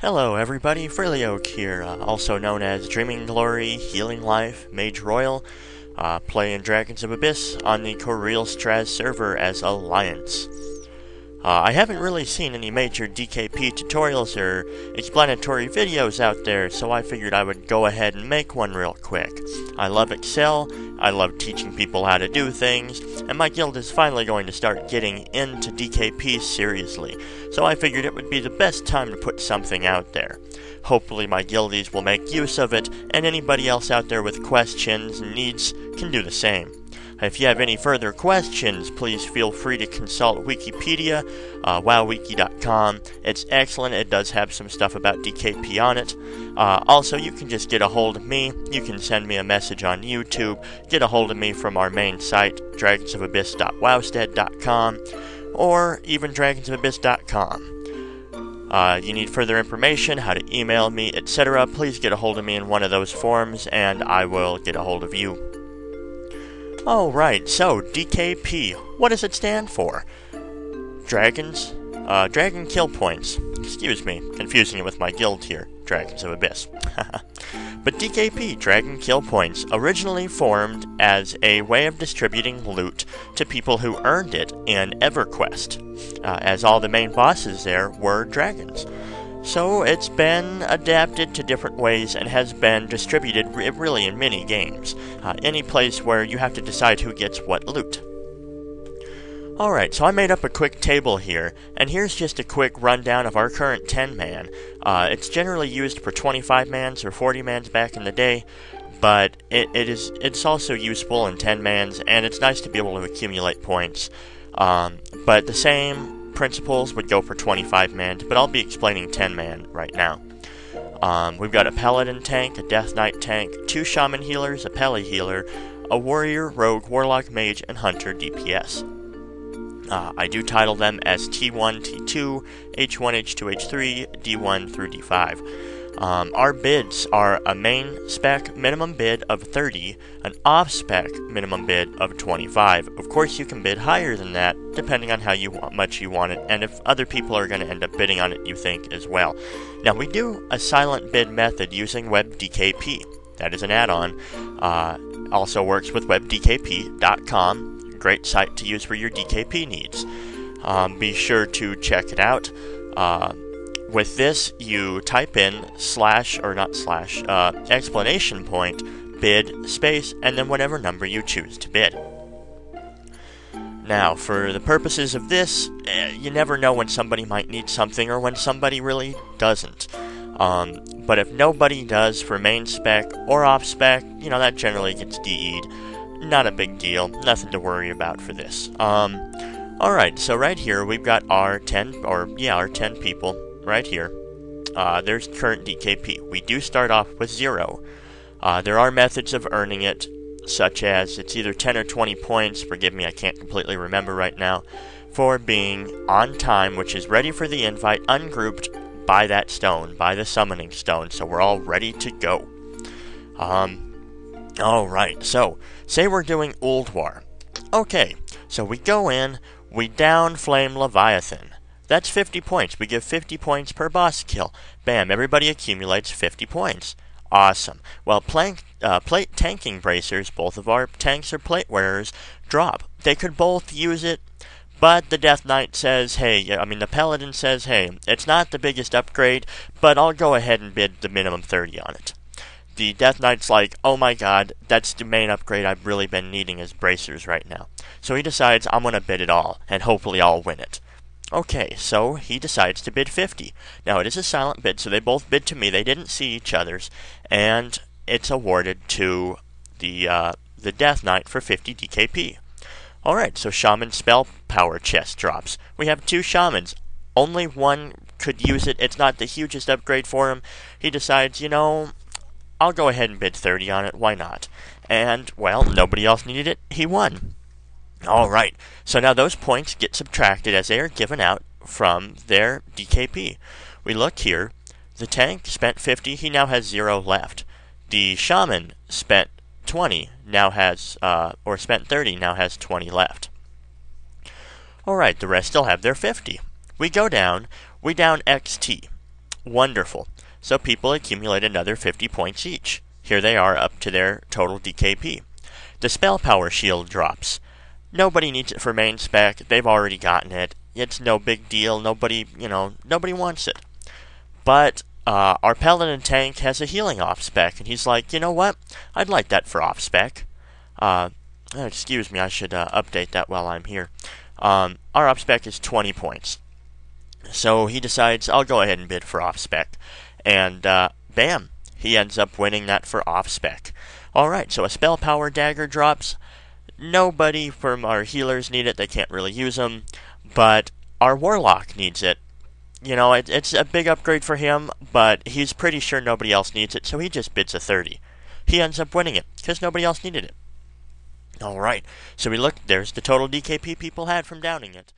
Hello everybody, Freelioke here, also known as Dreaming Glory, Healing Life, Mage Royal, playing Dragons of Abyss on the Korialstrasz server as Alliance. I haven't really seen any major DKP tutorials or explanatory videos out there, so I figured I would go ahead and make one real quick. I love Excel, I love teaching people how to do things, and my guild is finally going to start getting into DKP seriously, so I figured it would be the best time to put something out there. Hopefully my guildies will make use of it, and anybody else out there with questions and needs can do the same. If you have any further questions, please feel free to consult Wikipedia, wowwiki.com. It's excellent. It does have some stuff about DKP on it. Also, you can just get a hold of me. You can send me a message on YouTube. Get a hold of me from our main site, dragonsofabyss.wowstead.com, or even dragonsofabyss.com. You need further information, how to email me, etc., please get a hold of me in one of those forms, and I will get a hold of you. Alright, so DKP, what does it stand for? Dragon Kill Points. Excuse me, confusing it with my guild here, Dragons of Abyss. But DKP, Dragon Kill Points, originally formed as a way of distributing loot to people who earned it in EverQuest, as all the main bosses there were dragons. So it's been adapted to different ways and has been distributed really in many games. Any place where you have to decide who gets what loot. Alright, so I made up a quick table here, and here's just a quick rundown of our current 10-man. It's generally used for 25-mans or 40-mans back in the day, but it's also useful in 10-mans, and it's nice to be able to accumulate points. But the same principles would go for 25-man, but I'll be explaining 10-man right now. We've got a paladin tank, a death knight tank, 2 shaman healers, a pally healer, a warrior, rogue, warlock, mage, and hunter DPS. I do title them as T1, T2, H1, H2, H3, D1 through D5. Our bids are a main spec minimum bid of 30, an off spec minimum bid of 25. Of course you can bid higher than that, depending on how much you want it, and if other people are going to end up bidding on it, you think, as well. Now we do a silent bid method using WebDKP. That is an add-on. Also works with webdkp.com. Great site to use for your DKP needs. Be sure to check it out. With this, you type in exclamation point, bid, space, and then whatever number you choose to bid. Now, for the purposes of this, you never know when somebody might need something or when somebody really doesn't. But if nobody does for main spec or off spec, that generally gets DE'd. Not a big deal, nothing to worry about for this. Alright, so right here we've got our 10 people. Right here, there's current DKP. We do start off with 0. There are methods of earning it, such as it's either 10 or 20 points, forgive me, I can't completely remember right now, for being on time, which is ready for the invite, ungrouped by that stone, by the summoning stone, so we're all ready to go. Alright, so, say we're doing Ulduar. Okay, so we go in, we down Flame Leviathan. That's 50 points. We give 50 points per boss kill. Bam, everybody accumulates 50 points. Awesome. Well, plate tanking bracers, both of our tanks are plate wearers, drop. They could both use it, but the Death Knight says, the Paladin says, hey, it's not the biggest upgrade, but I'll go ahead and bid the minimum 30 on it. The Death Knight's like, oh my god, that's the main upgrade I've really been needing as bracers right now. So he decides, I'm going to bid it all, and hopefully I'll win it. Okay, so he decides to bid 50. Now, it is a silent bid, so they both bid to me. They didn't see each other's, and it's awarded to the Death Knight for 50 DKP. Alright, so Shaman Spell Power chest drops. We have 2 Shamans. Only one could use it. It's not the hugest upgrade for him. He decides, I'll go ahead and bid 30 on it. Why not? And, well, nobody else needed it. He won. Alright, so now those points get subtracted as they are given out from their DKP. We look here, the tank spent 50, he now has 0 left. The shaman spent 20, spent 30, now has 20 left. Alright, the rest still have their 50. We go down, we down XT. Wonderful. So people accumulate another 50 points each. Here they are up to their total DKP. The spell power shield drops. Nobody needs it for main spec. They've already gotten it. It's no big deal. Nobody wants it. But our paladin tank has a healing off spec, and he's like, you know what? I'd like that for off spec. Excuse me, I should update that while I'm here. Our off spec is 20 points. So he decides, I'll go ahead and bid for off spec. And bam, he ends up winning that for off spec. Alright, so a spell power dagger drops. Nobody from our healers need it, they can't really use them. But our warlock needs it. You know, it's a big upgrade for him, but he's pretty sure nobody else needs it, so he just bids a 30. He ends up winning it, because nobody else needed it. Alright, so we look, there's the total DKP people had from downing it.